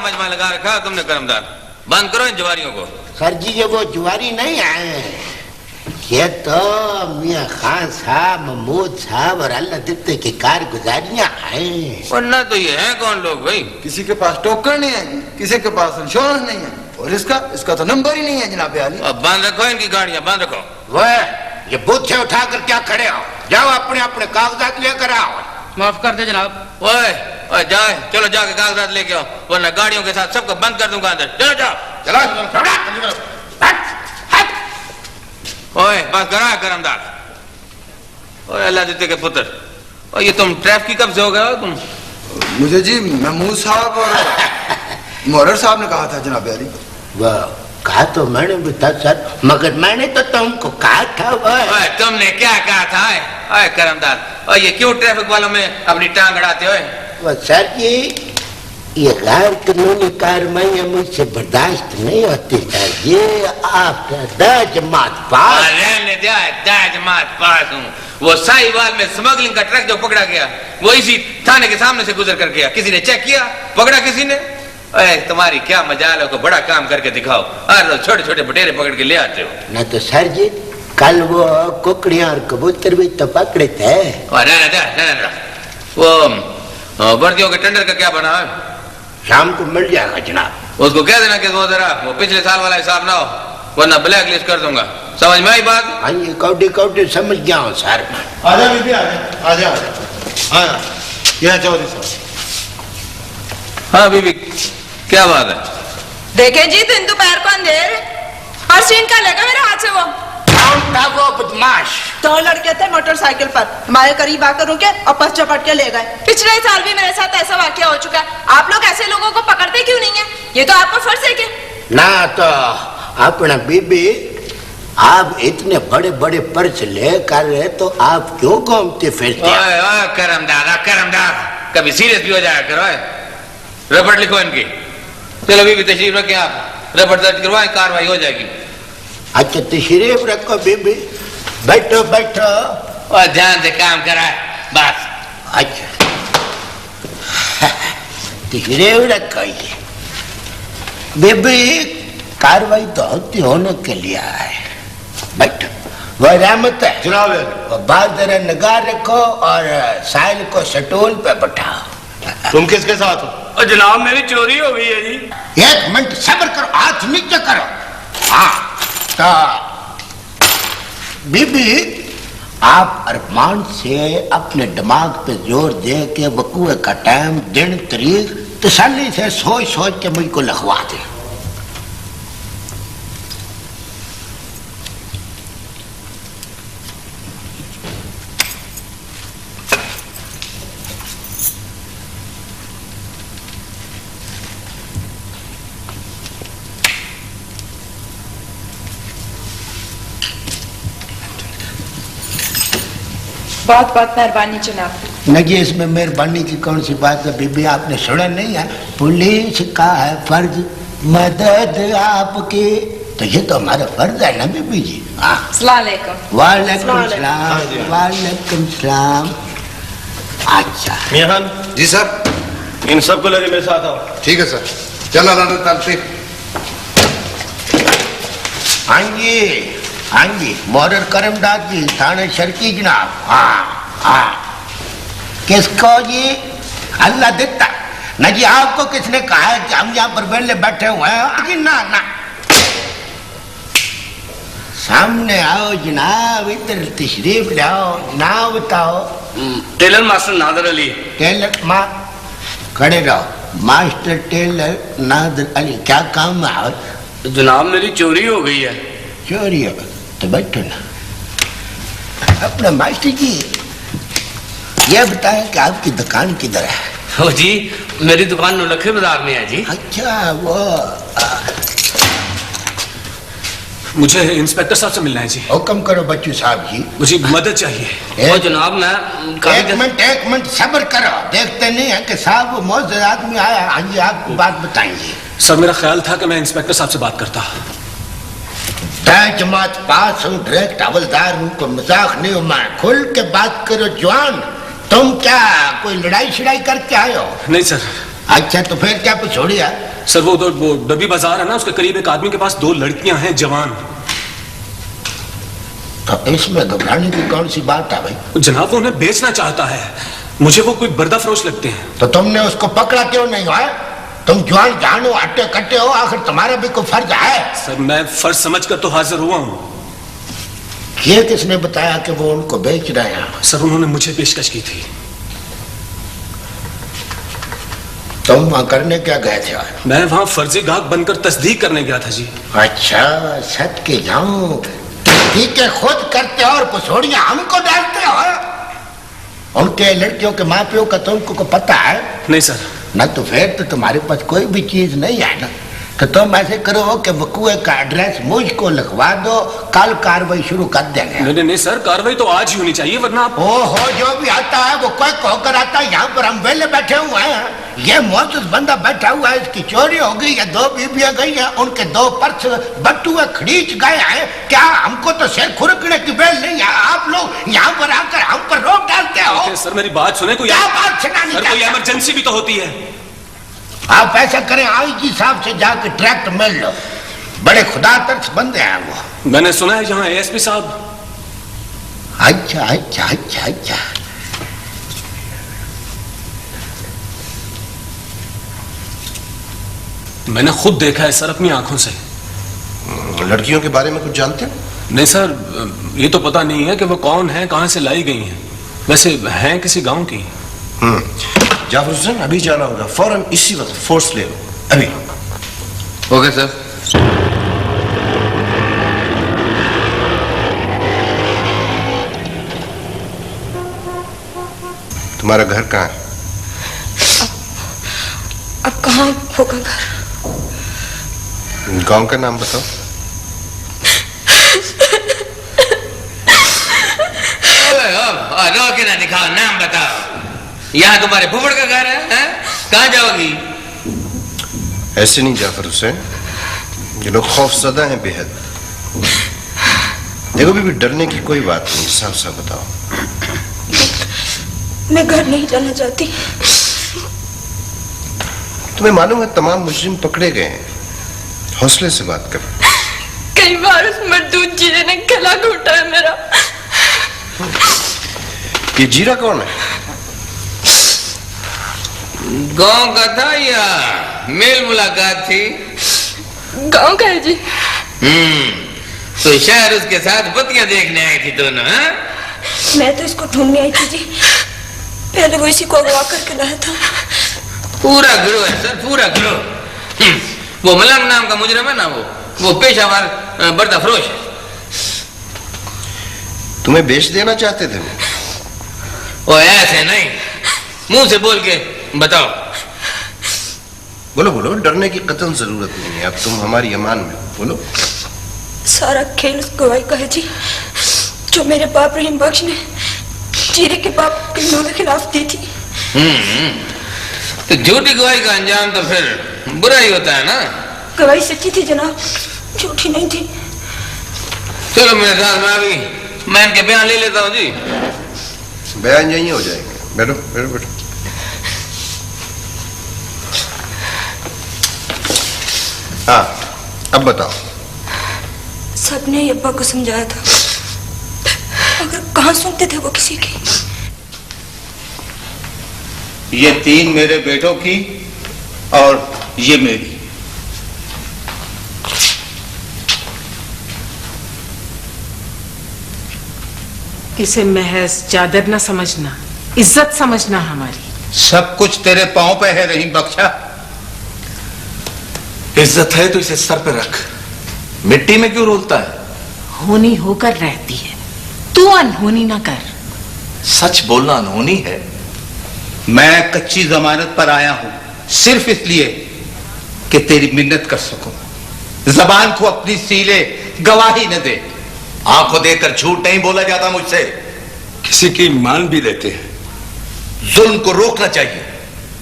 मजमा लगा रखा तुमने करमदार। बंद करो इन जुआरियों को। सर जी ये वो जुआरी नहीं आए, ये तो मियाँ खान साहब, महमूद साहब और अल्लाह दित्ते की कारगुजारियां हैं। वरना तो ये हैं कौन लोग भाई? किसी के पास टोकन नहीं है, किसी के पास इंश्योरेंस नहीं है, और इसका तो नंबर ही नहीं है जनाब आली। अब बंद रखो इनकी गाड़ियां, बंद रखो। वह ये बूथे उठाकर क्या खड़े हो? जाओ अपने अपने कागजात लेकर आओ। माफ कर दे जनाब। ओए ओए जाए, चलो जाके कागजात लेके आओ, वरना गाड़ियों के साथ सबको बंद कर दूंगा अंदर। चलो जाओ, चलो। ओए बस करा करमदार। ओए अल्लाह देते के पुत्र, और ये तुम ट्रैफिक कब से हो गए हो तुम? मुझे जी महमूद साहब और मोहर साहब ने कहा था जनाब आली। वाह, कहा तो मैंने भी था सर, मगर मैंने तो तुमको कहा था। ओए तुमने क्या कहा था? ओए करमदार, और ये क्यों ट्रैफिक वालों में अपनी टांग अड़ाते हो? वह सर जी ये गैर कानूनी कार्रवाइयां मुझसे बर्दाश्त नहीं होती सर। ये आपका दाजमात पास। रहने दिया, दाजमात पास हूँ। वो साहिवाल में स्मगलिंग का ट्रक जो पकड़ा गया, वो इसी थाने के सामने से गुजर कर गया। किसी ने चेक किया? पकड़ा किसी ने? अरे तुम्हारी क्या मजाल है, को बड़ा काम करके दिखाओ। हर रोज छोटे छोटे बटेरे पकड़ के ले आते हो। न तो सर जी कल वो कुकड़ियां और कबूतर भी तो पकड़े थे। वो वर्दियों के टेंडर का क्या बना है? शाम को मिल जाएगा जनाब। उसको कह देना कि वो जरा वो पिछले साल वाला हिसाब ना हो, वरना ब्लैक लिस्ट कर दूंगा। समझ में आई बात? हाँ ये कौडी कौडी समझ गया हूँ सर। आजा बीबी, आजा आजा आजा। यह चौधरी साहब। हाँ बीबी क्या बात है? देखे जी दिन दोपहर को अंधेर और सीन का लेगा मेरे हाथ से। वो कौन था वो बदमाश? दो लड़के थे मोटरसाइकिल पर, हमारे करीब आकर रुके और पस झपट के ले गए। पिछले साल भी मेरे साथ ऐसा वाकया हो चुका है। आप लोग ऐसे लोगों को पकड़ते क्यों नहीं है? ये तो आपका फर्ज है कि ना तो अपना बीबी, आप इतने बड़े बड़े पर्च लेकर रहे तो आप क्यों घूमते फिरते? करमदार कभी सीरियस भी हो जाया करो। रबड़ लिखो इनकी। चलो बीबी तशरीफ रखें आप, रबड़ दर्ज करवाएं, कार्रवाई हो जाएगी। अच्छा तशरीफ रखो बीबी, बैठो बैठो और ध्यान से काम कराए बस। अच्छा तशरीफ रखो। ये बीबी कार्रवाई तो होती होने के लिए है। बैठो। वह रहमत है जनाब। वो बात जरा निगाह रखो और साहिल को स्टूल पे बैठाओ। तुम किसके साथ हो? और जनाब मेरी चोरी हो गई है जी। एक मिनट सब्र करो, हाथ नीचे करो। हाँ तो बीबी आप अरमान से अपने दिमाग पे जोर दे के वकूए का टाइम, दिन, तारीख तसल्ली से सोच सोच के मुझको लिखवा दे। बहुत बहुत मेहरबानी जनाब। न जी इसमें मेहरबानी की कौन सी बात है बीबी, आपने सुना नहीं है? पुलिस का है फर्ज मदद आपकी, तो ये तो हमारा फर्ज है ना बीबी जी। अस्सलाम वालेकुम। वालेकुम सलाम, वालेकुम सलाम। अच्छा मियां खान जी सर। इन सबको लेके मेरे साथ आओ। ठीक है सर, चलो लाना। हाँ जी हाँ जी, मोहर करमदाद जी, थाने शर्की जनाब। हाँ हाँ किसको जी? अल्लाह देता न जी। आपको किसने कहा है कि हम यहाँ पर वेले बैठे हुए हैं? जी ना ना, सामने आओ जनाब, इधर तशरीफ लाओ। नाम बताओ। Tailor master Nadar Ali. Tailor माँ खड़े रहो। मास्टर टेलर नादर अली, क्या काम है? जनाब मेरी चोरी हो गई है। चोरी हो तो बैठो ना। अपना मास्टर जी ये बताएं कि आपकी दुकान किधर है? ओ जी मेरी दुकान नौलखे बाजार में है जी। अच्छा वो मुझे इंस्पेक्टर साहब से मिलना है जी। हुक्म करो बच्चू साहब जी। मुझे मदद चाहिए। ओ जनाब मैं एक मिनट सब्र करो। देखते नहीं है कि साहब वो मौजूद आदमी आया। हाँ जी आपको बात बताएंगे। सर मेरा ख्याल था कि मैं इंस्पेक्टर साहब से बात करता। जमात पास हूँ, डायरेक्ट हवलदार हूँ, कोई मजाक नहीं हूँ मैं। खुल के बात करो जवान। तुम क्या कोई लड़ाई शड़ाई करके आए हो? नहीं सर, अच्छा तो फिर क्या पिछोड़िया? सर वो डब्बी बाजार है ना, उसके करीब एक आदमी के पास 2 लड़कियां हैं जवान। तो इसमें घबराने की कौन सी बात है भाई? जनाब वो उन्हें बेचना चाहता है, मुझे वो कोई बर्दा फरोश लगते हैं। तो तुमने उसको पकड़ा क्यों नहीं हुआ? तुम जवान जान हो, अट्टे कट्टे हो, आखिर तुम्हारा भी कोई फर्ज है। सर मैं फर्ज समझकर तो हाजिर हुआ हूँ। ये किसने बताया कि वो उनको बेच रहे हैं? सर उन्होंने मुझे पेशकश की थी। तुम वहां करने क्या गए थे? मैं वहां फर्जी गाहक बनकर तस्दीक करने गया था जी। अच्छा सच के जाऊं, तस्दीक खुद करते हो और पसोड़ियां हमको डालते हो? उनके लड़कियों के माँ प्यो का तुमको को पता है? नहीं सर। ना तो फिर तो तुम्हारे पास कोई भी चीज नहीं है ना, तो तुम ऐसे करो कि वकूए का एड्रेस मुझको लिखवा दो, कल कार्रवाई शुरू कर देंगे। नहीं नहीं सर, कार्रवाई तो आज ही होनी चाहिए, वरना आप... ओहो, जो भी आता है वो कोई कहकर आता है। यहाँ पर हम वेले बैठे हुए हैं, ये मोहतज बंदा बैठा हुआ है, इसकी चोरी हो गई है, 2 बीबियां गई हैं, उनके 2 पर्स बटुए खरीच गए हैं। क्या हमको तो सिर खुरकने की बेल नहीं है? आप लोग यहाँ पर आकर हम पर रोक डालते हो। सर मेरी बात सुने, कोई बात सुनानी? सर कोई इमरजेंसी भी तो होती है। आप ऐसा करें, आईजी साहब से जाकर ट्रैक्ट मिल लो, बड़े खुदा तरस बंदे हैं वो। मैंने सुना है यहाँ एएसपी साहब। अच्छा अच्छा अच्छा अच्छा, मैंने खुद देखा है सर अपनी आंखों से। लड़कियों के बारे में कुछ जानते हो? नहीं सर, ये तो पता नहीं है कि वो कौन है, कहां से लाई गई हैं। वैसे हैं किसी गांव की। जाफर हुसैन अभी जाना होगा, फौरन इसी वक्त फोर्स ले लो अभी। Okay sir. तुम्हारा घर कहाँ है? अब कहाँ होगा घर? गांव का नाम बताओ। रो के ना दिखाओ, नाम बताओ। यहाँ तुम्हारे फुफड़ का घर है? कहाँ जाओगी? ऐसे नहीं जाफर हुसैन, ये लोग खौफजदा हैं बेहद। देखो बीबी, डरने की कोई बात नहीं, साफ साफ बताओ। मैं घर नहीं जाना चाहती। तुम्हें मालूम है तमाम मुजरिम पकड़े गए हैं, हौसले से बात करो। कई बार उस मरदूद जीरे ने गला घोटा है मेरा। ये जीरा कौन है? गांव का था या मेल मुलाकात थी? गांव का है जी। तो शहर उसके साथ बत्तियां देखने आई थी दोनों? मैं तो इसको ढूंढने आई थी जी, पहले वो इसी को अगवा करके लाया था। पूरा गिरोह है सर, पूरा गिरोह। वो मलंग नाम का मुजरिम है ना, वो पेशावर बर्दा फरोश है। तुम्हें बेच देना चाहते थे वो? ऐसे नहीं, मुंह से बोल के बताओ। बोलो बोलो, डरने की कतई जरूरत नहीं है, अब तुम हमारी अमान में। बोलो। सारा खेल उस गवाही का है जी, जो मेरे बाप रहीम बख्श ने जीरे के बाप के के खिलाफ दी थी। तो झूठी गवाही का अंजाम तो फिर बुरा ही होता है ना। गवाही सच्ची थी जनाब, झूठी नहीं थी। चलो मेरे साथ में, अभी मैं इनके बयान ले लेता हूँ जी। बयान यही हो जाएंगे। बैठो बैठो बैठो। हाँ, अब बताओ। सबने अब्बा को समझाया था, मगर कहाँ सुनते थे वो किसी की। ये 3 मेरे बेटों की और ये मेरी। इसे महज चादर न समझना, इज्जत समझना हमारी। सब कुछ तेरे पांव पे है रहीम बख्शा। इज्जत है तो इसे सर पे रख, मिट्टी में क्यों रोलता है? होनी होकर रहती है, तू अनहोनी ना कर। सच बोलना अनहोनी है। मैं कच्ची जमानत पर आया हूं सिर्फ इसलिए कि तेरी मिन्नत कर सकूं। जबान को अपनी सीले गवाही न दे। आंखों देकर झूठ नहीं बोला जाता मुझसे। किसी की मान भी लेते हैं। जुल्म को रोकना चाहिए,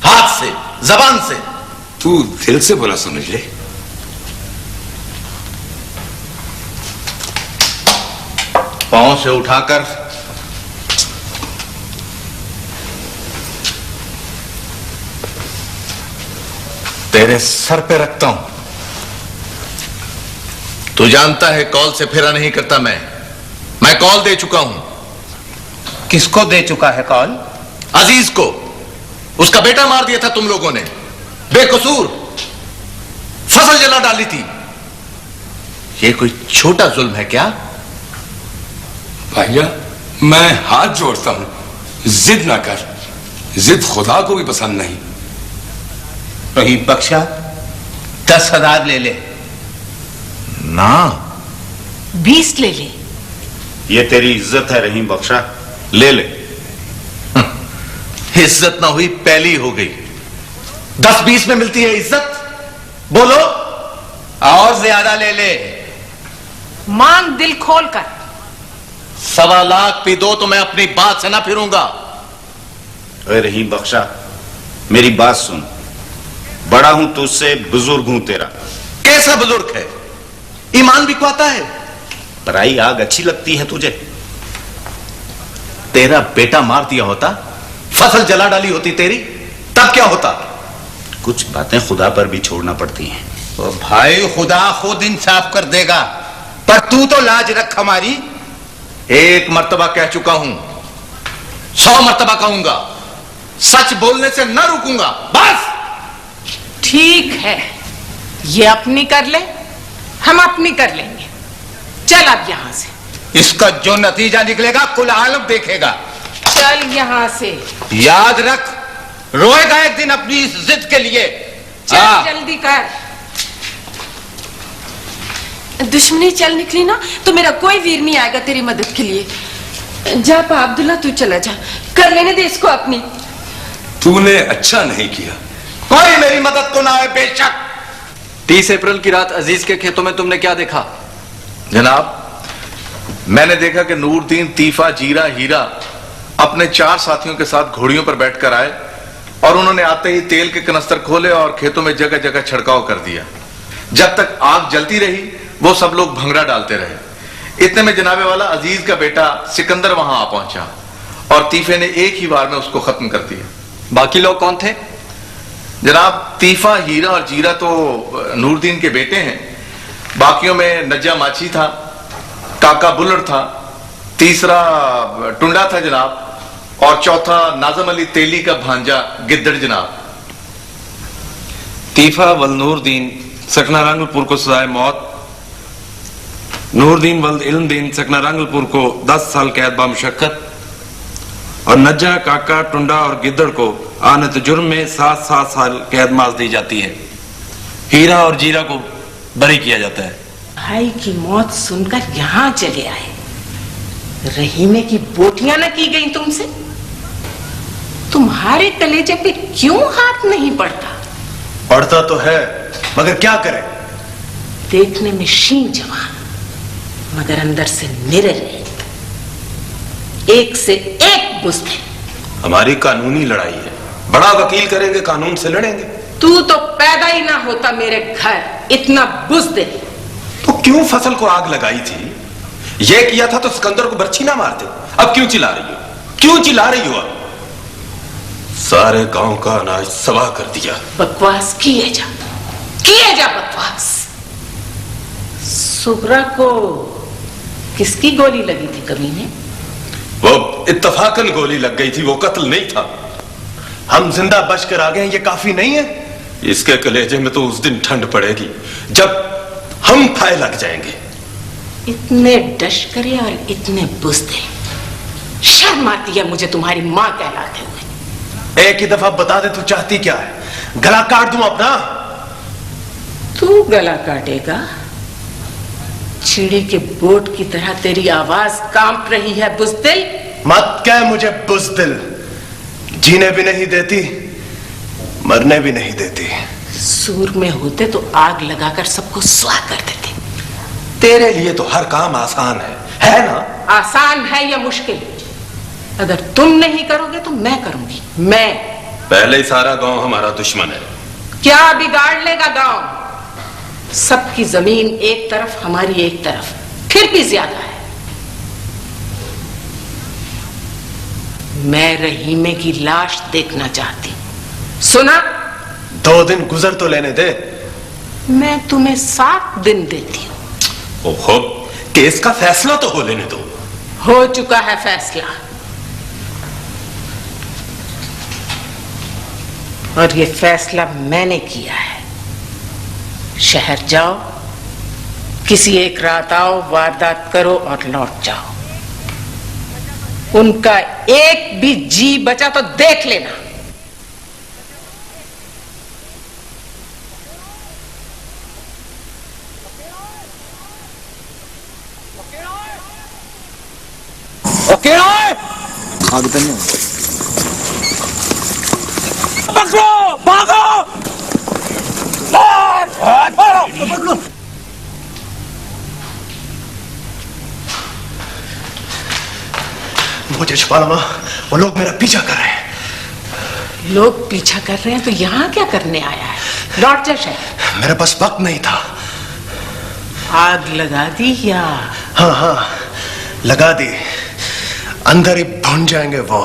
हाथ से, जबान से। तू दिल से बोला समझ ले। पांव से उठाकर तेरे सर पे रखता हूं। तू जानता है कॉल से फेरा नहीं करता मैं कॉल दे चुका हूं। किसको दे चुका है कॉल? अजीज को। उसका बेटा मार दिया था तुम लोगों ने, बेकसूर। फसल जला डाली थी। ये कोई छोटा जुल्म है क्या? भैया मैं हाथ जोड़ता हूं, जिद ना कर। जिद खुदा को भी पसंद नहीं। रहीम बख्शा 10,000 ले ले। ना 20 ले ले। ये तेरी इज्जत है रहीम बख्शा, ले ले। इज्जत ना हुई पहली हो गई। 10-20 में मिलती है इज्जत? बोलो। और ज्यादा ले ले। मांग दिल खोल कर। 1.25 लाख भी दो तो मैं अपनी बात से ना फिरूंगा। अरे रहीम बख्शा मेरी बात सुन, बड़ा हूं तुझसे, बुजुर्ग हूं तेरा। कैसा बुजुर्ग है? ईमान बिकवाता है। पराई आग अच्छी लगती है तुझे? तेरा बेटा मार दिया होता, फसल जला डाली होती तेरी, तब क्या होता? कुछ बातें खुदा पर भी छोड़ना पड़ती हैं। तो भाई खुदा खुद इंसाफ कर देगा, पर तू तो लाज रख हमारी। 1 मर्तबा कह चुका हूं, 100 मर्तबा कहूंगा। सच बोलने से न रुकूंगा, बस। ठीक है, ये अपनी कर ले, हम अपनी कर लेंगे। चल अब यहां से। इसका जो नतीजा निकलेगा कुल आलम देखेगा। चल यहां से। याद रख, रोएगा एक दिन अपनी इस जिद के लिए। चल जल्दी कर। दुश्मनी चल निकली ना तो मेरा कोई वीर नहीं आएगा तेरी मदद के लिए। जा पा अब्दुल्ला, तू चला जा, कर लेने दे इसको अपनी। तूने अच्छा नहीं किया। कोई मेरी मदद को ना आए बेशक। 30 अप्रैल की रात अजीज के खेतों में तुमने क्या देखा? जनाब, मैंने देखा कि नूरदीन, तीफा, जीरा, हीरा अपने 4 साथियों के साथ घोड़ियों पर बैठकर आए और उन्होंने आते ही तेल के कनस्तर खोले और खेतों में जगह जगह छिड़काव कर दिया। जब तक आग जलती रही वो सब लोग भंगड़ा डालते रहे। इतने में जनाबे वाला अजीज का बेटा सिकंदर वहां आ पहुंचा और तीफे ने एक ही बार में उसको खत्म कर दिया। बाकी लोग कौन थे? जनाब, तीफा, हीरा और जीरा तो नूरदीन के बेटे हैं। बाकियों में नज्जा माची था, काका बुल्लड़ था, तीसरा टुंडा था जनाब, और चौथा नाजम अली तेली का भांजा गिद्दड़ जनाब। तीफा वल नूरदीन सकना रंगलपुर को सजाए मौत, नूरदीन वल इल्मदीन सकना रंगलपुर को 10 साल कैद बामुशक्कत, और नज्जा, काका, टुंडा और गिद्दड़ को आनत जुर्म में 7 साल कैद माज दी जाती है। हीरा और जीरा को बरी किया जाता है। भाई की मौत सुनकर यहां चले आए। रहीमे की बोटियां न की गई तुमसे? तुम्हारे कलेजे पे क्यों हाथ नहीं पड़ता? पड़ता तो है, मगर क्या करें? देखने में शीन जवान, मगर अंदर से निरल है। एक से एक बुज़दिल। हमारी कानूनी लड़ाई है, बड़ा वकील करेंगे, कानून से लड़ेंगे। तू तो पैदा ही ना होता मेरे घर, इतना बुज़दिल। तो क्यों फसल को आग लगाई थी? यह किया था तो सिकंदर को बर्छी ना मारते। अब क्यों चिल्ला रही हो? क्यों चिल्ला रही हो? अब सारे गांव का अनाज सवा कर दिया। बकवास किए जा बकवास। सुगरा को किसकी गोली लगी थी कमीने? वो इत्तफाकन गोली लग गई थी, वो कत्ल नहीं था। हम जिंदा बच कर आ गए, ये काफी नहीं है? इसके कलेजे में तो उस दिन ठंड पड़ेगी जब हम फाय लग जाएंगे। इतने डशकरे और इतने बुज़दिल। शर्म आती है मुझे तुम्हारी मां कहलाते हुए। एक ही दफा बता दे, तू चाहती क्या है? गला काट दूं अपना? तू गला काटेगा? चिड़ी के बोट की तरह तेरी आवाज कांप रही है बुज़दिल। मत कह मुझे बुज़दिल। जीने भी नहीं देती, मरने भी नहीं देती। सूर में होते तो आग लगाकर सबको स्वाह कर देते। तेरे लिए तो हर काम आसान है ना? आसान है या मुश्किल? अगर तुम नहीं करोगे तो मैं करूंगी। मैं। पहले ही सारा गांव हमारा दुश्मन है। क्या बिगाड़ लेगा गांव? सबकी जमीन एक तरफ, हमारी एक तरफ, फिर भी ज्यादा है। मैं रहीमे की लाश देखना चाहती हूं। सुना? 2 दिन गुजर तो लेने दे। मैं तुम्हें 7 दिन देती हूँ। ओहो, केस का फैसला तो हो लेने दो। हो चुका है फैसला, और ये फैसला मैंने किया है। शहर जाओ, किसी एक रात आओ, वारदात करो और लौट जाओ। उनका एक भी जी बचा तो देख लेना। ओके आगे तो नहीं पकड़ो, भागो, पकड़ो। मुझे छुपा लो, वो लोग मेरा पीछा कर रहे हैं। लोग पीछा कर रहे हैं तो यहां क्या करने आया है? लौट जा शहर। मेरे पास वक्त नहीं था। आग लगा दी या? हाँ, लगा दी। अंदर ही भुन जाएंगे वो।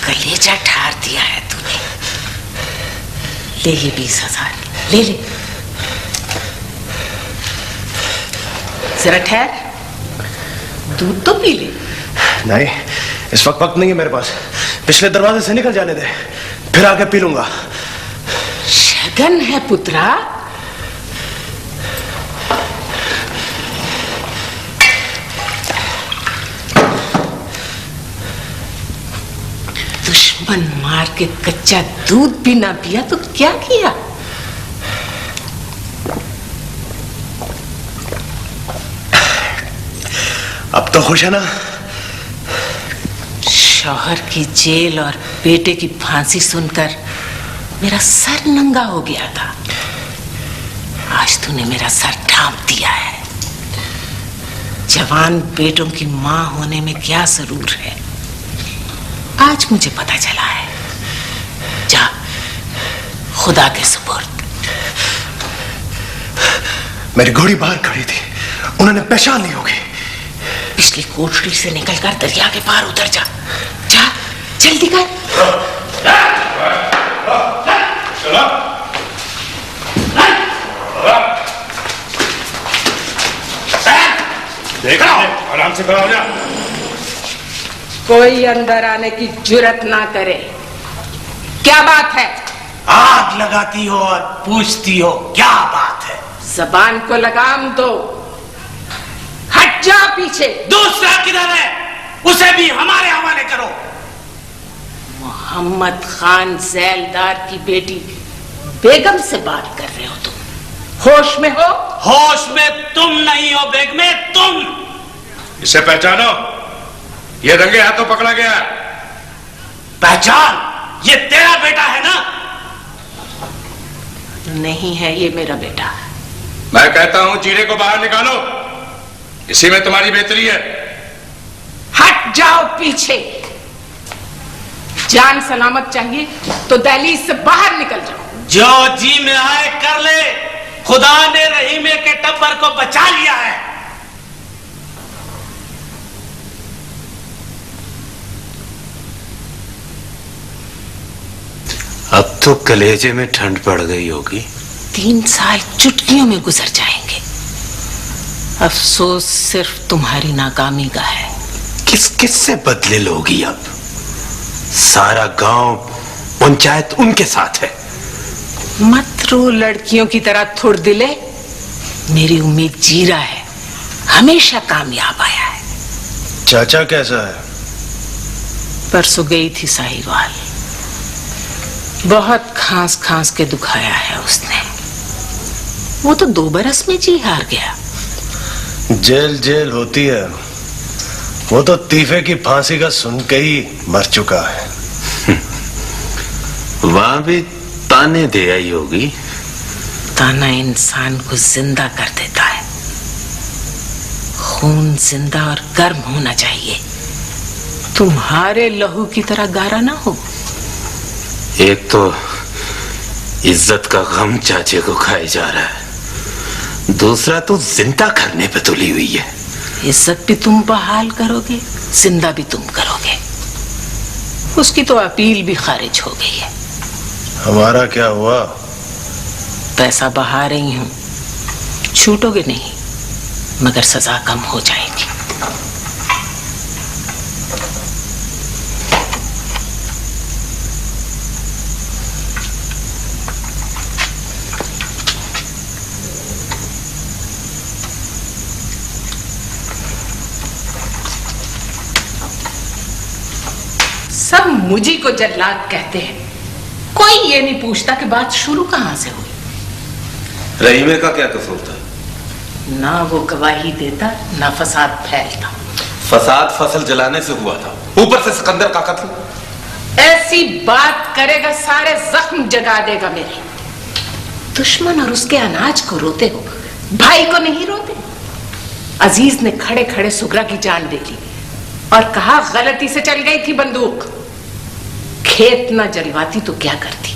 कलेजा ठार दिया है तूने। ले ये 20,000, ले ले। जरा ठहर, दूध तो पी ले। नहीं, इस वक्त नहीं है मेरे पास। पिछले दरवाजे से निकल जाने दे, फिर आके पी लूंगा। शगन है पुत्रा। दुश्मन मार के कच्चा दूध भी ना पिया तो क्या किया? अब तो खुश है ना? शौहर की जेल और बेटे की फांसी सुनकर मेरा सर नंगा हो गया था। आज तूने मेरा सर ढांप दिया है। जवान बेटों की मां होने में क्या जरूर है, आज मुझे पता चला है। जा, खुदा के सुपुर्द। मेरी घोड़ी बाहर खड़ी थी, उन्होंने पहचान ली होगी। पिछली कोठरी से निकलकर दरिया के पार उतर जा। जा, जल्दी कर। देखो, आराम से खड़ा हो जा। कोई अंदर आने की जुर्रत ना करे। क्या बात है? आग लगाती हो और पूछती हो क्या बात है? जबान को लगाम दो। हट जा पीछे। दूसरा किधर है? उसे भी हमारे हवाले करो। मोहम्मद खान जैलदार की बेटी बेगम से बात कर रहे हो तुम? होश में हो? होश में तुम नहीं हो बेगमे, तुम। इसे पहचानो, ये रंगे हाथों पकड़ा गया। पहचान, ये तेरा बेटा है ना? नहीं है, ये मेरा बेटा है। मैं कहता हूं जीरे को बाहर निकालो, इसी में तुम्हारी बेहतरी है। हट जाओ पीछे। जान सलामत चाहिए तो दहलीज से बाहर निकल जाओ। जो जी में आए कर ले। खुदा ने रहीमे के टब्बर को बचा लिया है। अब तो कलेजे में ठंड पड़ गई होगी। 3 साल चुटकियों में गुजर जाएंगे। अफसोस सिर्फ तुम्हारी नाकामी का है। किस किस से बदले लोगी अब? सारा गांव, पंचायत उनके साथ है। मत रो लड़कियों की तरह थोड़ दिले। मेरी उम्मीद जीरा है, हमेशा कामयाब आया है। चाचा कैसा है? परसों गई थी साहिवाल, बहुत खांस खांस के दुखाया है उसने। वो तो 2 बरस में जी हार गया। जेल जेल होती है, वो तो तीफे की फांसी का सुन के ही मर चुका है। वहां भी ताने दे आई होगी। ताना इंसान को जिंदा कर देता है। खून जिंदा और गर्म होना चाहिए, तुम्हारे लहू की तरह गारा ना हो। एक तो इज्जत का गम चाचे को खाए जा रहा है, दूसरा तो जिंदा करने पे तुली हुई है। इज्जत भी तुम बहाल करोगे, जिंदा भी तुम करोगे। उसकी तो अपील भी खारिज हो गई है। हमारा क्या हुआ? पैसा बहा रही हूं, छूटोगे नहीं, मगर सजा कम हो जाएगी। सब मुझी को जल्लाद कहते हैं, कोई ये नहीं पूछता कि बात शुरू कहां से हुई। रहीमे का क्या कसूर था? ना वो गवाही देता, ना फसाद फैलता। फसाद फसल जलाने से हुआ था, ऊपर से सिकंदर का कत्ल। ऐसी बात करेगा सारे जख्म जगा देगा मेरे। दुश्मन और उसके अनाज को रोते हो, भाई को नहीं रोते। अजीज ने खड़े खड़े सुगरा की जान दे ली और कहा गलती से चल गई थी बंदूक, खेत ना जलवाती तो क्या करती।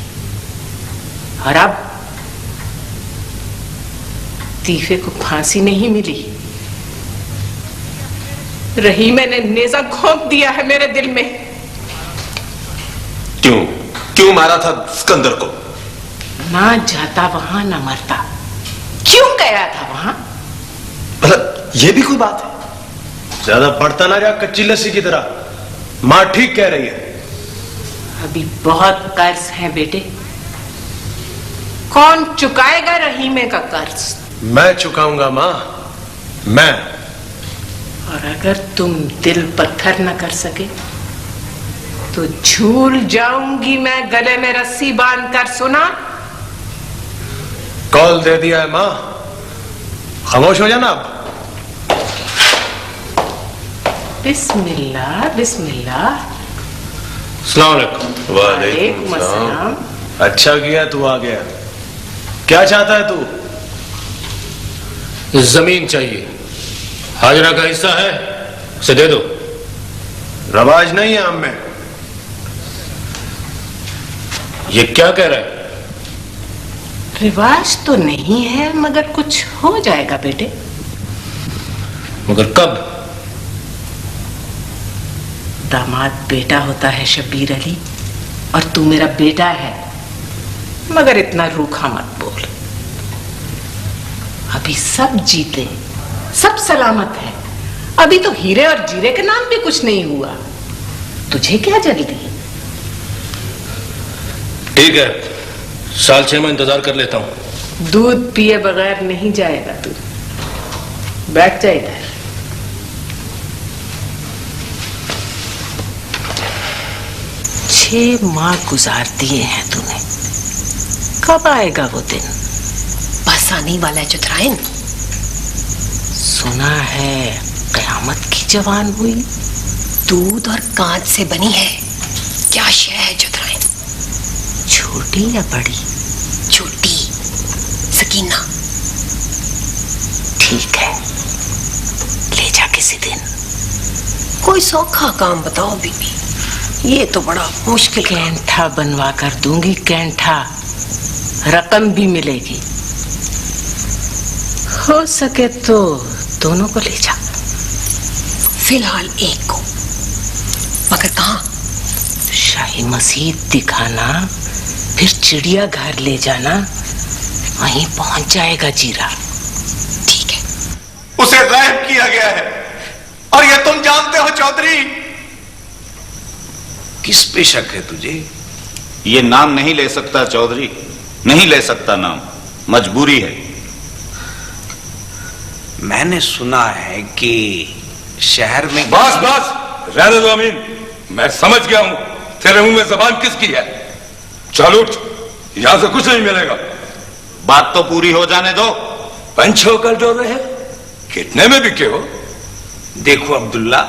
और अब तीफे को फांसी नहीं मिली, रहीमे ने नेजा घोंप दिया है मेरे दिल में। क्यों मारा था सिकंदर को? ना जाता वहां ना मरता, क्यों गया था वहां? मतलब ये भी कोई बात है? ज्यादा बढ़ता ना रहा कच्ची लस्सी की तरह। मां ठीक कह रही है। अभी बहुत कर्ज है बेटे, कौन चुकाएगा रहीमे का कर्ज? मैं चुकाऊंगा मां, मैं। और अगर तुम दिल पत्थर न कर सके तो झूल जाऊंगी मैं गले में रस्सी बांधकर। सुना? कॉल दे दिया है मां, खामोश हो जाना अब। बिस्मिल्लाह बिस्मिल्लाह। अस्सलाम वालेकुम। वालेकुम अस्सलाम। अच्छा किया तू आ गया। क्या चाहता है तू? जमीन चाहिए, हाजरा का हिस्सा है, उसे दे दो। रवाज नहीं है हम में। ये क्या कह रहा है? रिवाज तो नहीं है, मगर कुछ हो जाएगा बेटे। मगर कब? दामाद बेटा होता है शब्बीर अली, और तू मेरा बेटा है, मगर इतना रूखा मत बोल। अभी सब जीते, सब सलामत है। अभी तो हीरे और जीरे के नाम भी कुछ नहीं हुआ, तुझे क्या जल्दी? ठीक है, साल 6 में इंतजार कर लेता हूं। दूध पिए बगैर नहीं जाएगा तू, बैठ जा इधर। 6 माह गुजार दिए हैं तूने, कब आएगा वो दिन? बस आने वाला है जुतराइन। सुना है कयामत की जवान हुई। दूध और कांच से बनी है, क्या शय है जुतराइन? छोटी या बड़ी? छोटी, सकीना। ठीक है, ले जा किसी दिन। कोई सौखा काम बताओ बीबी, ये तो बड़ा मुश्किल। कैंठा बनवा कर दूंगी, कैंठा, रकम भी मिलेगी। हो सके तो दोनों को ले जा। फिलहाल एक को, मगर कहां? शाही मस्जिद दिखाना, फिर चिड़िया घर ले जाना, वहीं पहुंच जाएगा जीरा। ठीक है। उसे गायब किया गया है, और यह तुम जानते हो चौधरी। किस पे शक है तुझे? ये नाम नहीं ले सकता चौधरी, नहीं ले सकता नाम, मजबूरी है। मैंने सुना है कि शहर में बस रहने दो अमीन, मैं समझ गया हूं तेरे मुंह में जबान किसकी है। चल उठ, यहां से कुछ नहीं मिलेगा। बात तो पूरी हो जाने दो। पंचो कर जो रहे, कितने में बिके हो? देखो अब्दुल्ला,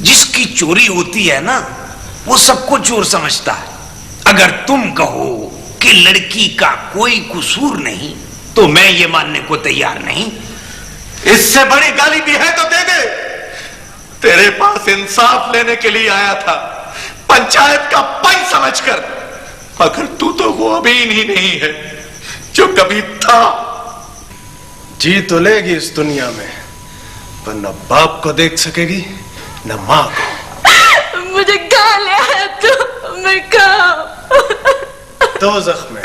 जिसकी चोरी होती है ना, वो सबको चोर समझता है। अगर तुम कहो कि लड़की का कोई कसूर नहीं, तो मैं ये मानने को तैयार नहीं। इससे बड़ी गाली भी है तो दे दे। तेरे पास इंसाफ लेने के लिए आया था, पंचायत का पंच समझकर, मगर तू तो वो अमीन ही नहीं है जो कभी था। जी तो लेगी इस दुनिया में, पर न बाप को देख सकेगी न मां को। मुझे कहा ले आया तू, मैं कहा दोज़ख में।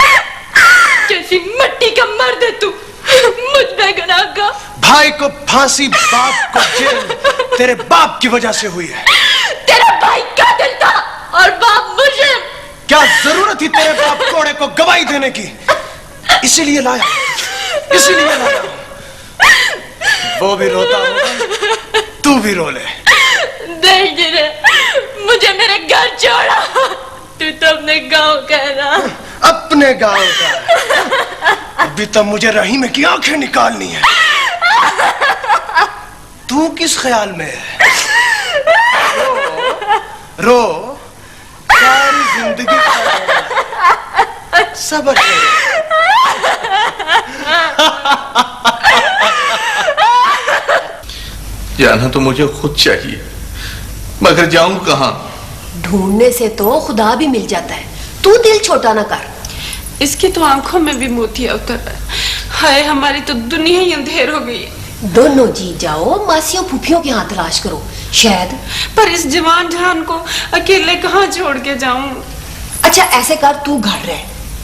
किस सी मट्टी का मर्द है तू, मुझ पे गुनाह का। भाई को फांसी, बाप को जेल तेरे बाप की वजह से हुई है। तेरा भाई कातिल था और बाप मुजरिम। क्या जरूरत थी तेरे बाप कोड़े को गवाही देने की? इसीलिए लाया, इसीलिए लाया। वो भी रोता होगा, तू भी रो ले। देख जिरे, मुझे मेरे घर छोड़ा, तू तो अपने गांव कह रहा। अपने गांव का? अभी तो मुझे रहीम की आंखें निकालनी है। तू किस ख्याल में है? रो, सारी जिंदगी सबर जाना तो मुझे खुद चाहिए, मगर जाऊं कहां? ढूंढने से तो खुदा भी मिल जाता है, तू दिल छोटा ना कर। इसकी तो आंखों में भी मोतिया उतर रहा है। हाय, हमारी तो दुनिया ही अंधेर हो गई है। दोनों जी जाओ, मासियों फूफियों के हाथ तलाश करो, शायद। पर इस जवान जान को अकेले कहाँ छोड़ के जाऊं? अच्छा ऐसे कर, तू घर रह,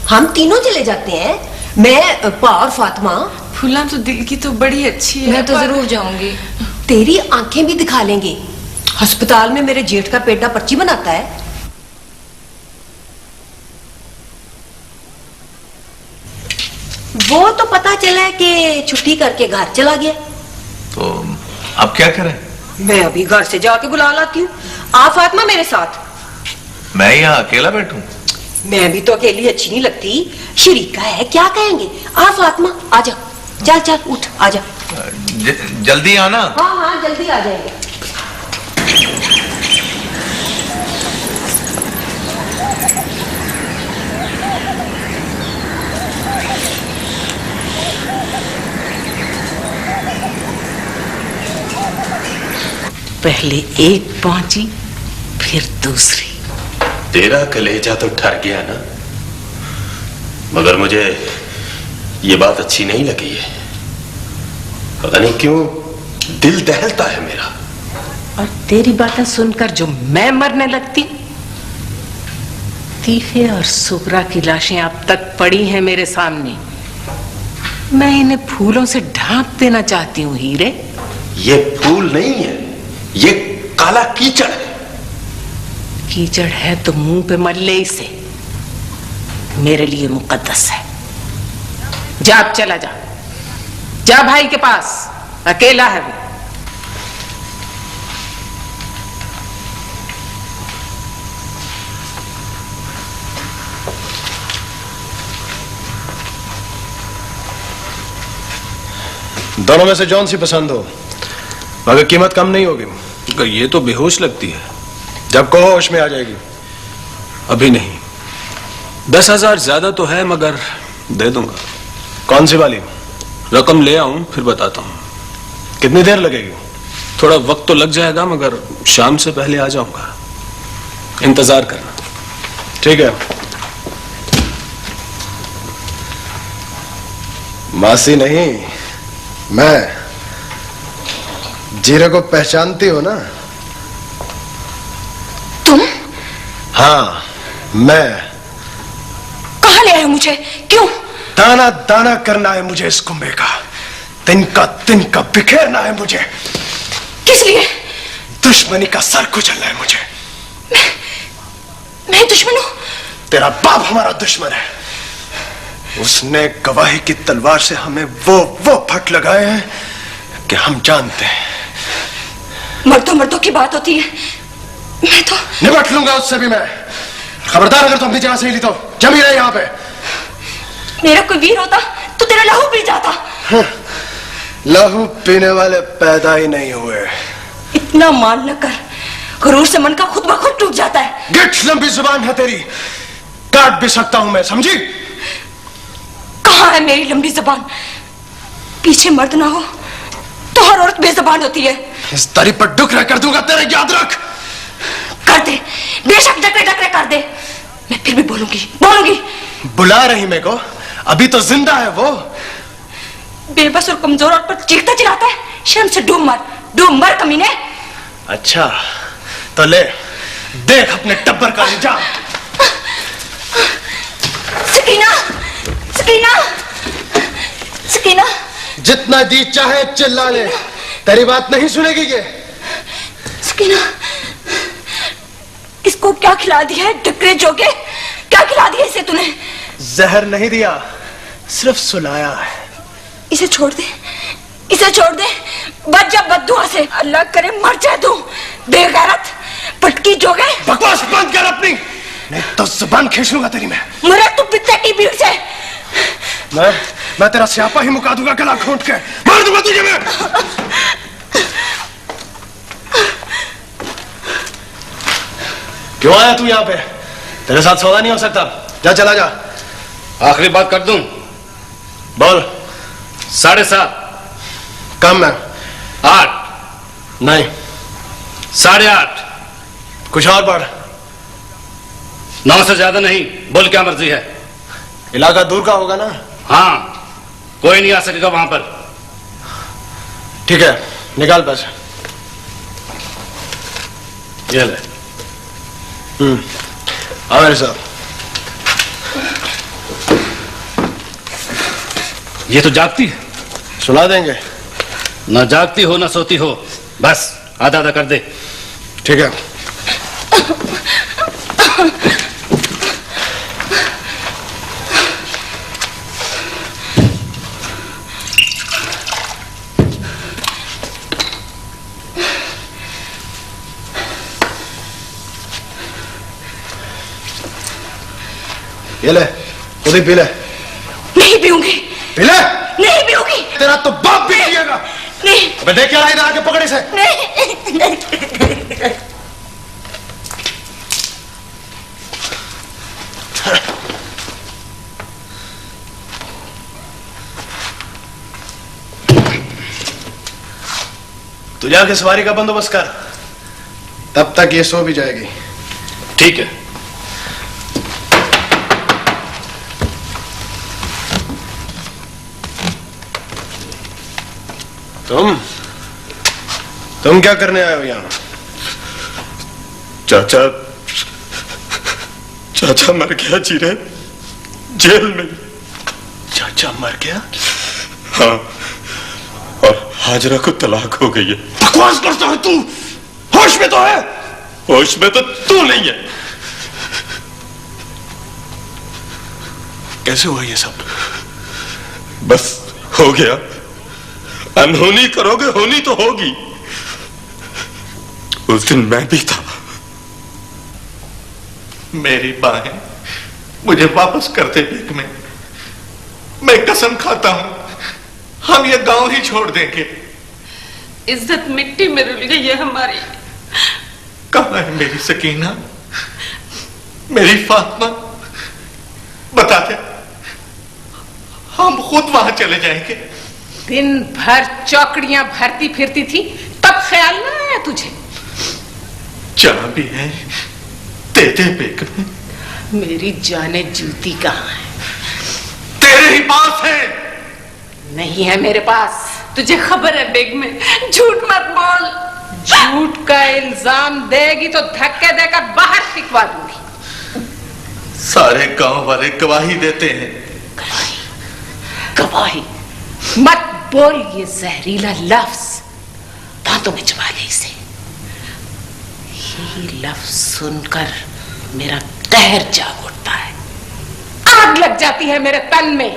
हम तीनों चले जाते हैं, मैं पा और फातिमा। फूला तो दिल की तो बड़ी अच्छी है। मैं तो जरूर जाऊंगी। तेरी आंखें भी दिखा लेंगे। अस्पताल में मेरे जेठ का पेटा पर्ची बनाता है। वो तो पता चला कि छुट्टी करके घर चला गया। तो अब क्या करें? मैं अभी घर से जाके बुला लाती हूँ। आ फातिमा मेरे साथ। मैं यहाँ अकेला बैठूं? मैं भी तो अकेली अच्छी नहीं लगती, शरीका है, क्या कहेंगे। आ फातिमा आजा, चल चल उठ आजा। जल्दी आना। हाँ हाँ जल्दी आ जाएंगे। पहले एक पहुंची, फिर दूसरी। तेरा कलेजा तो ठर गया ना, मगर मुझे ये बात अच्छी नहीं लगी है। पता नहीं क्यों दिल दहलता है मेरा। और तेरी बातें सुनकर जो मैं मरने लगती। तीफे और सुगरा की लाशें अब तक पड़ी हैं मेरे सामने, मैं इन्हें फूलों से ढांप देना चाहती हूँ हीरे। ये फूल नहीं है, ये काला कीचड़ है। कीचड़ है तो मुंह पे मल ले इसे, मेरे लिए मुकद्दस है। जा अब चला जा, जा भाई के पास, अकेला है वो। दोनों में से जौन सी पसंद हो, मगर कीमत कम नहीं होगी। ये तो बेहोश लगती है। जब कहो होश में आ जाएगी। अभी नहीं, 10,000 ज्यादा तो है, मगर दे दूंगा। कौन सी वाली? रकम ले आऊं फिर बताता हूं। कितनी देर लगेगी? थोड़ा वक्त तो लग जाएगा, मगर शाम से पहले आ जाऊंगा, इंतजार करना। ठीक है। मासी नहीं, मैं। जीरे को पहचानती हो ना? तुम? हाँ मैं। कहाँ ले आए मुझे? क्यों? दाना दाना करना है मुझे इस कुंभे का, तिनका तिनका बिखेरना है मुझे। किस लिए? दुश्मनी का सर कुचलना है मुझे। मैं दुश्मन हूं? तेरा बाप हमारा दुश्मन है। उसने गवाही की तलवार से हमें वो फट लगाए हैं कि हम जानते हैं। मर्दों मर्दों की बात होती है, मैं तो निपट लूंगा उससे भी मैं। खबरदार अगर तुम अपनी जगह से हिली तो जमी रहे यहाँ पे। मेरा कोई वीर होता तो तेरा लहू पी जाता। लहू पीने वाले पैदा ही नहीं हुए। इतना मान न कर, गुरूर से मन का खुद ब खुद टूट जाता है। गिट्स लंबी जुबान है तेरी, काट भी सकता हूं मैं, समझी? कहाँ है मेरी लंबी जुबान? पीछे मर्द ना हो तो हर औरत बेजुबान होती है। इस दरी पर डुकरे कर दूंगा तेरे, याद रख। कर दे, बेशक डकरे डकरे कर दे, मैं फिर भी बोलूंगी। बुला रही मेरे को? अभी तो जिंदा है वो। बेबस और कमजोर औरत पर चीखता चिल्लाता है। शर्म से डूब मर कमीने। अच्छा तो ले देख अपने टब्बर का इंजाम। सकीना सकीना, सकीना, जितना जी चाहे चिल्ला ले, तेरी बात नहीं सुनेगी ये। सकीना, इसको क्या खिला दिया है डकरे जोगे? क्या खिला दिया इसे तूने? जहर नहीं दिया, सिर्फ सुलाया है। इसे छोड़ दे, इसे छोड़ दे, बच जा बद्दुआ से। अल्लाह करे मर जाए तू, बेगैरत पटकी जोगे। बकवास बंद कर अपनी, नहीं तो जुबान खींच लूंगा तेरी मैं। मरे तू पित्ते की भीड़ से। मैं तेरा स्यापा ही मुका दूंगा गला घोंट के, मार दूंगा तुझे मैं। क्यों आया तू यहाँ पे? तेरे साथ सौदा नहीं हो सकता, जा चला जा। आखिरी बात कर दूं? बोल। 7.5 कम है। 8 नहीं। 8.5 कुछ और बढ़। 9 से ज्यादा नहीं, बोल क्या मर्जी है। इलाका दूर का होगा ना? हाँ, कोई नहीं आ सकेगा वहां पर। ठीक है, निकाल पैसे। ये ले। आओ मेरे साथ। ये तो जागती है। सुला देंगे। ना जागती हो ना सोती हो, बस आधा आधा कर दे। ठीक है। ये ले, खुद ही पी ले। नहीं पीऊंगी। पी ले। नहीं पीऊंगी। तेरा तो बाप भी पिएगा। नहीं। अबे देख क्या रहा है इधर आके, पकड़ इसे। नहीं। तू जाके सवारी का बंदोबस्त कर, तब तक ये सो भी जाएगी। ठीक है। तुम क्या करने आए हो यहाँ? चाचा, चाचा मर गया जीरे, जेल में। चाचा मर गया? हाँ, और हाजरा को तलाक हो गई है। बकवास करता है तू, होश में तो है? होश में तो तू नहीं है। कैसे हुआ ये सब? बस हो गया। अनहोनी करोगे, होनी तो होगी। उस दिन मैं भी था। मेरी बाहें मुझे वापस कर दे बेग में। मैं कसम खाता हूं, हम ये गांव ही छोड़ देंगे। इज्जत मिट्टी में रुल गई है हमारी। कहाँ है मेरी सकीना, मेरी फातिमा? बता दे, हम खुद वहां चले जाएंगे। दिन भर चौकड़ियां भरती फिरती थी, तब ख्याल ना आया तुझे? जहां भी है दे दे बेगम। मेरी जाने जूती कहाँ है? तेरे ही पास है। नहीं है मेरे पास। तुझे खबर है बेग में, झूठ मत बोल। झूठ का इल्जाम देगी तो धक्के देकर बाहर फिकवा दूंगी। सारे गांव वाले गवाही देते हैं। गवाही? मत बोल ये जहरीला लफ्ज, दांतों में चबा ले इसे। यही लफ्ज सुनकर मेरा कहर जाग उठता है, आग लग जाती है मेरे तन में।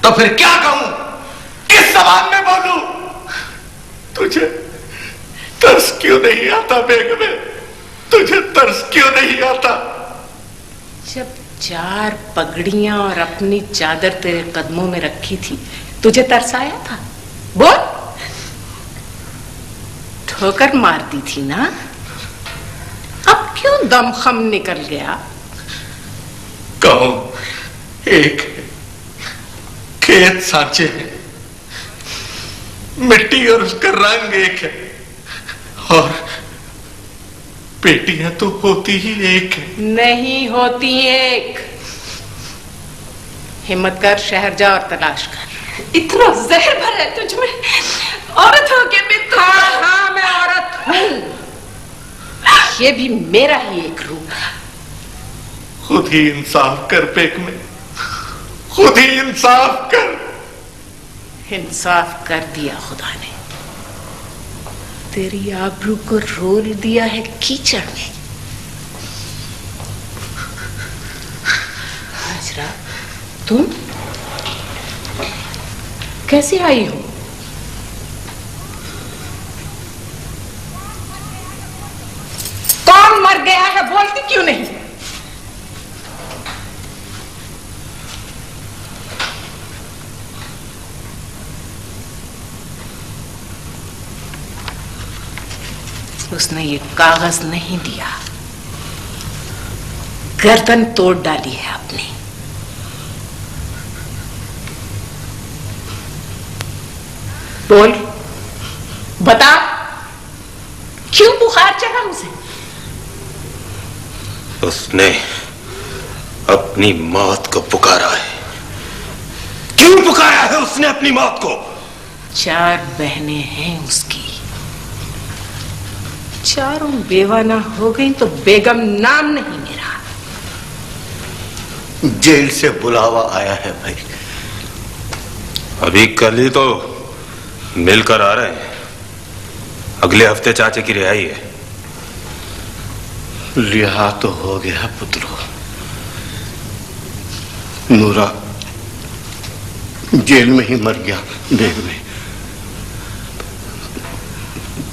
तो फिर क्या कहूं, किस जबान में बोलूं? तुझे तरस क्यों नहीं आता बेगम? तुझे तरस क्यों नहीं आता? जब 4 पगड़ियां और अपनी चादर तेरे कदमों में रखी थी, तुझे तरस आया था? बोल। ठोकर मारती थी ना, अब क्यों दमखम निकल गया? गांव एक है, खेत सांचे हैं, मिट्टी और उसका रंग एक है, और बेटियां तो होती ही एक है। नहीं होती एक। हिम्मत कर, शहर जा और तलाश कर। इतना जहर भरा है तुझ में, औरत हो के भी तो। हाँ, मैं औरत हूं। ये भी मेरा ही एक रूप है। खुद ही इंसाफ कर बेग में, खुद ही इंसाफ कर। इंसाफ कर दिया खुदा ने, तेरी आबरू को रोल दिया है कीचड़ में। हाजरा, तुम कैसे आई हो? कौन मर गया है, बोलती क्यों नहीं? उसने ये कागज नहीं दिया, गर्दन तोड़ डाली है अपनी। बोल, बता, क्यों बुखार चढ़ा उसे? उसने अपनी मौत को पुकारा है। क्यों पुकारा है उसने अपनी मौत को? 4 बहनें हैं उसकी, चारों बेवा ना हो गई तो बेगम नाम नहीं मेरा। जेल से बुलावा आया है भाई। अभी कल ही तो मिलकर आ रहे हैं, अगले हफ्ते चाचे की रिहाई है। रिहा तो हो गया पुत्रो। नूरा जेल में ही मर गया देख में,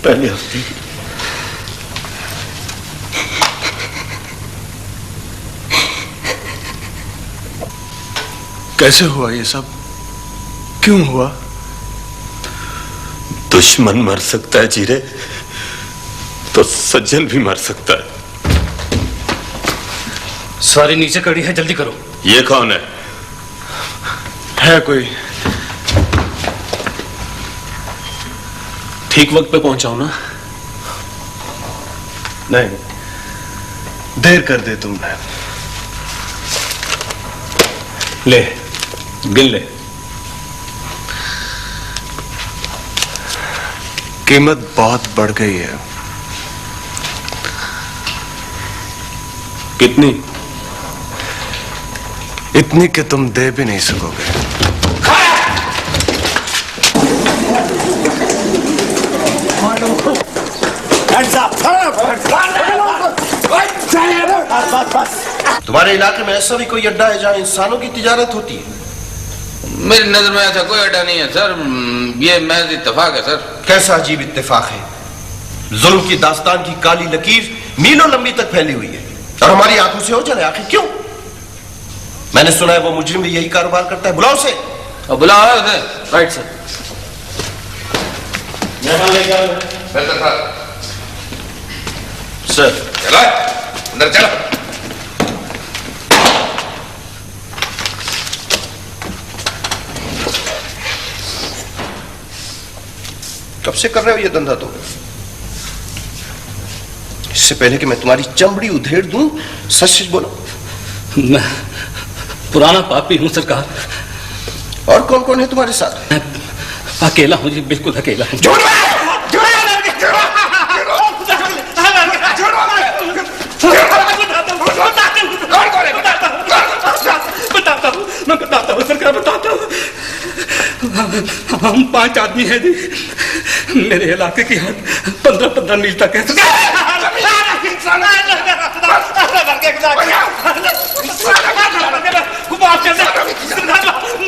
पहले हफ्ते। कैसे हुआ ये सब? क्यों हुआ? दुश्मन मर सकता है जीरे, तो सज्जन भी मर सकता है। सारी नीचे कड़ी है, जल्दी करो। ये कौन है? है कोई? ठीक वक्त पे पहुंचाओ ना। नहीं, देर कर दे तुमने। ले, गिन ले। कीमत बहुत बढ़ गई है। कितनी? इतनी कि तुम दे भी नहीं सकोगे। तुम्हारे इलाके में ऐसा भी कोई अड्डा है जहां इंसानों की तिजारत होती है? मेरी नजर में ऐसा कोई अड्डा नहीं है सर, ये महज इत्तेफाक है सर। कैसा अजीब इत्तेफाक है। जुल्म की दास्तान की काली लकीर मीलों लंबी तक फैली हुई है और हमारी आंखों से हो चले। आखिर क्यों? मैंने सुना है वो मुजरिम भी यही कारोबार करता है। बुलाओ उसे। बुलाओ उसे। Right sir. सर चलो अंदर चलो। कब से कर रहे हो ये धंधा तुम? इससे पहले कि मैं तुम्हारी चमड़ी उधेड़ दूं, सच सच बोलो। मैं पुराना पापी हूं सरकार। और कौन कौन है तुम्हारे साथ? अकेला हूं जी, बिल्कुल अकेला हूं। मैं बताता हूँ सरकार, बताता हूँ। हम 5 आदमी हैं जी। मेरे इलाके की हद 15-15 मील तक है।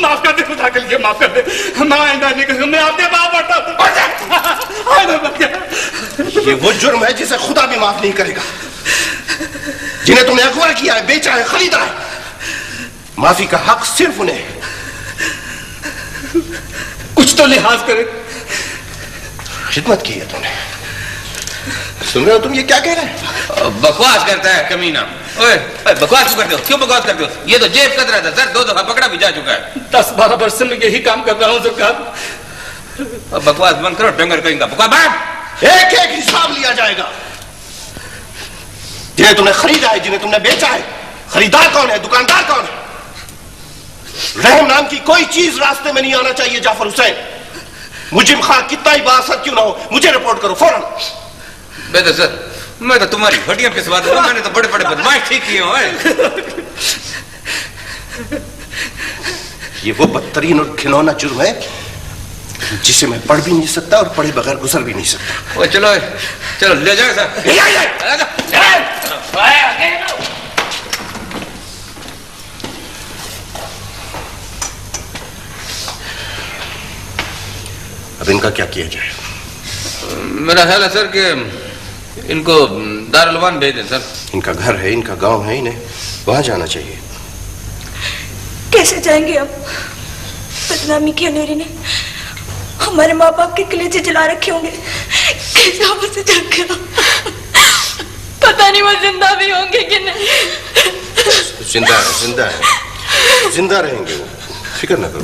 माफ कर दे खुदा के लिए, माफ कर दे। मैं आइंदा नहीं करूंगा, मैं आपके बाप बढ़ता हूँ। ये वो जुर्म है जिसे खुदा भी माफ नहीं करेगा। जिन्हें तुमने अगवा किया है, बेचा है, खरीदा है, माफी का हक सिर्फ उन्हें है। कुछ तो लिहाज करे। खिदमत की है तुमने। सुन रहे हो तुम ये क्या कह रहे हैं? बकवास करता है कमीना। ओए, बकवास क्यों करते हो? क्यों बकवास करते हो? ये तो जेब कतरा था सर, 2 दफा पकड़ा भी जा चुका है। 10-12 वर्ष से मैं यही काम कर रहा हूँ सरकार। अब बकवास बंद करो, डंगर कहेंगे। बकवास बंद। एक एक हिसाब लिया जाएगा। जिन्हें तुमने खरीदा है, जिन्हें तुमने बेचा है, खरीदार कौन है, दुकानदार कौन है? रहम नाम की कोई चीज रास्ते में नहीं आना चाहिए। जाफर हुसैन, मुजिम खां कितना ही बासत क्यों ना हो, मुझे रिपोर्ट करो फौरन। बेटा सर, मैं तो तुम्हारी हड्डियां पिसवा दूंगा। मैंने तो बड़े बड़े बदमाश ठीक किए हैं। ये वो बदतरीन और घिनौना जुर्म है जिसे मैं पढ़ भी नहीं सकता और पढ़े बगैर गुजर भी नहीं सकता। ओ चलो चलो ले जाओ सर। अब इनका क्या किया जाए? मेरा ख्याल है सर कि इनको दारुल उलूम भेज दें सर। इनका घर है, इनका गांव है, इन्हें वहां जाना चाहिए। कैसे जाएंगे अब? बदनामी की अंधेरी ने हमारे माँ बाप के कलेजे जला रखे होंगे। कैसे हम उसे जाके पता नहीं वो जिंदा भी होंगे कि नहीं। जिंदा है, जिंदा रहेंगे वो, फिक्र न करो।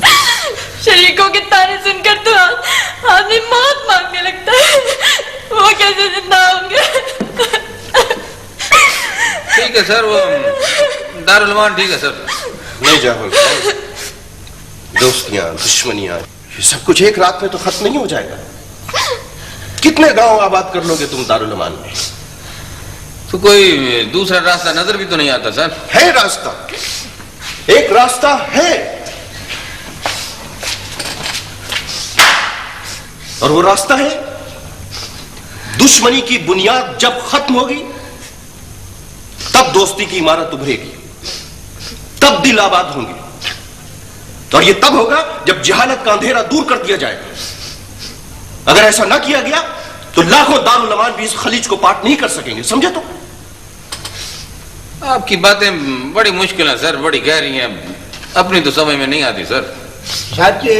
शरीकों के ताने सुनकर तो आदमी मौत मांगने लगता है, वो कैसे जिंदा होंगे? ठीक है सर, वो दारुल उलूम ठीक है सर। नहीं जाफर, दोस्तियां, दुश्मनियां, ये सब कुछ एक रात में तो खत्म नहीं हो जाएगा। कितने गांव आबाद कर लोगे तुम दारुल उलूम में? तो कोई दूसरा रास्ता नजर भी तो नहीं आता सर। है रास्ता, एक रास्ता है, और वो रास्ता है दुश्मनी की बुनियाद जब खत्म होगी तब दोस्ती की इमारत उभरेगी, तब दिल आबाद होंगे। और ये तब होगा जब जहालत का अंधेरा दूर कर दिया जाएगा। अगर ऐसा ना किया गया तो लाखों दारुल उलूम भी इस खलीज को पार नहीं कर सकेंगे, समझे? तो आपकी बातें बड़ी मुश्किल है सर, बड़ी गहरी हैं, अपनी तो समझ में नहीं आती सर। साचे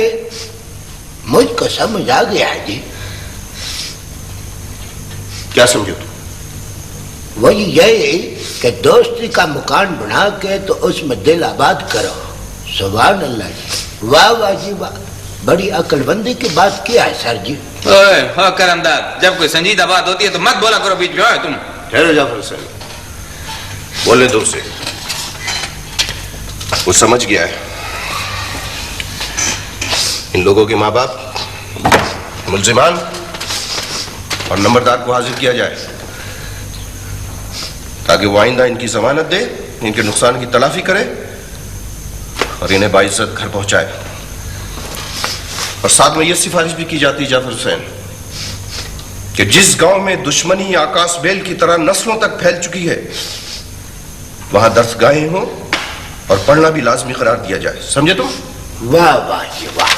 मुझको समझ आ गया है जी। क्या समझो तुम? वही यही कि दोस्ती का मकान बना के तो उसमें दिल आबाद करो। सुभान अल्लाह जी, वाह वाह जी वाह, बड़ी अक्लमंदी की बात किया है सर जी। ओए हाँ करमदाद, जब कोई संजीदा बात होती है तो मत बोला करो बीच में। तुम ठहरो जाफर हुसैन, बोलने दो उसे, वो समझ गया है। इन लोगों के माँ बाप, मुल्जिमान और नंबरदार को हाजिर किया जाए ताकि वो आइंदा इनकी जमानत दे, इनके नुकसान की तलाफी करे और इन्हें बाइज्जत घर पहुंचाए। और साथ में यह सिफारिश भी की जाती है जाफर हुसैन कि जिस गांव में दुश्मनी आकाश बेल की तरह नस्लों तक फैल चुकी है वहां दरसगाहें हों और पढ़ना भी लाजमी करार दिया जाए, समझे तुम? वाह वाह जी वाह,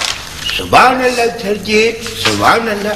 सुभान अल्लाह सर जी, सुभान अल्लाह।